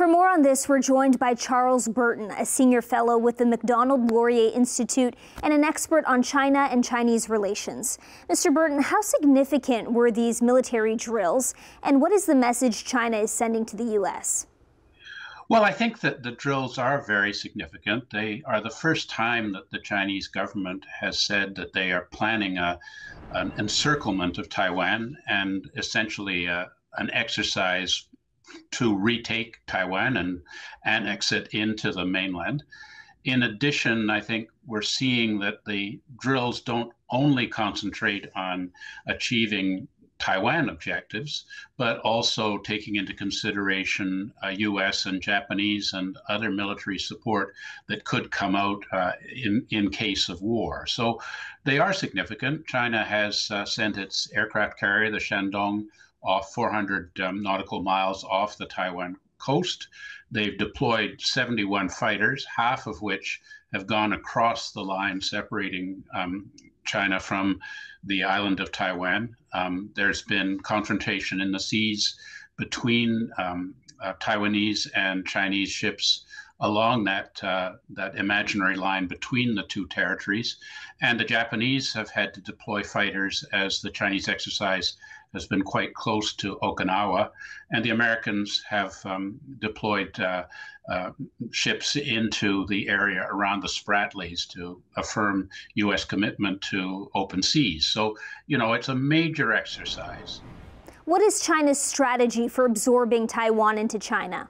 For more on this, we're joined by Charles Burton, a senior fellow with the Macdonald-Laurier Institute and an expert on China and Chinese relations. Mr. Burton, how significant were these military drills, and what is the message China is sending to the U.S.? Well, I think that the drills are very significant. They are the first time that the Chinese government has said that they are planning an encirclement of Taiwan and essentially an exercise to retake Taiwan and annex it into the mainland. In addition, I think we're seeing that the drills don't only concentrate on achieving Taiwan objectives, but also taking into consideration U.S. and Japanese and other military support that could come out in case of war. So they are significant. China has sent its aircraft carrier, the Shandong, off 400 nautical miles off the Taiwan coast. They've deployed 71 fighters, half of which have gone across the line separating China from the island of Taiwan. There's been confrontation in the seas between Taiwanese and Chinese ships along that imaginary line between the two territories. And the Japanese have had to deploy fighters as the Chinese exercise has been quite close to Okinawa. And the Americans have deployed ships into the area around the Spratlys to affirm U.S. commitment to open seas. So, you know, it's a major exercise. What is China's strategy for absorbing Taiwan into China?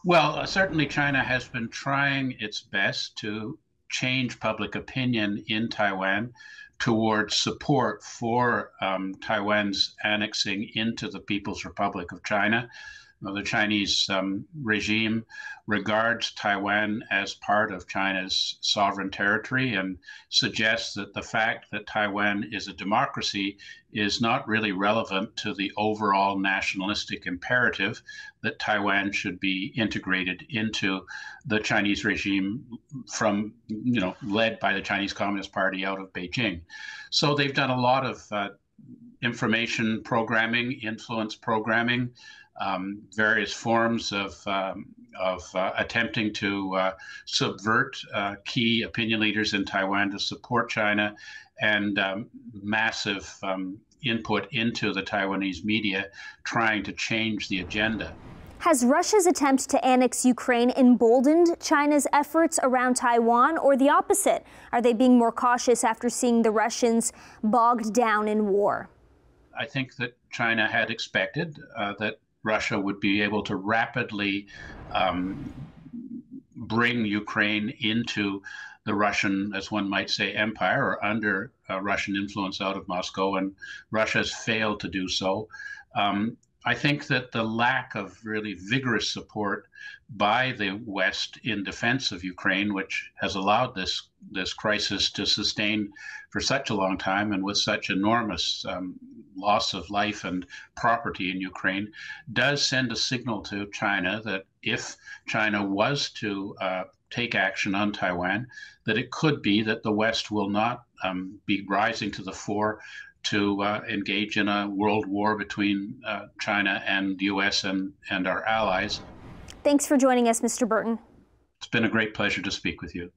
Well, certainly China has been trying its best to change public opinion in Taiwan towards support for Taiwan's annexing into the People's Republic of China. The Chinese regime regards Taiwan as part of China's sovereign territory and suggests that the fact that Taiwan is a democracy is not really relevant to the overall nationalistic imperative that Taiwan should be integrated into the Chinese regime from, led by the Chinese Communist Party out of Beijing. So they've done a lot of information programming, influence programming, various forms of attempting to subvert key opinion leaders in Taiwan to support China, and massive input into the Taiwanese media trying to change the agenda. Has Russia's attempt to annex Ukraine emboldened China's efforts around Taiwan, or the opposite? Are they being more cautious after seeing the Russians bogged down in war? I think that China had expected that Russia would be able to rapidly bring Ukraine into the Russian, as one might say, empire, or under Russian influence out of Moscow, and Russia has failed to do so. I think that the lack of really vigorous support by the West in defense of Ukraine, which has allowed this crisis to sustain for such a long time and with such enormous loss of life and property in Ukraine, does send a signal to China that if China was to take action on Taiwan, that it could be that the West will not be rising to the fore to engage in a world war between China and the U.S. and our allies. Thanks for joining us, Mr. Burton. It's been a great pleasure to speak with you.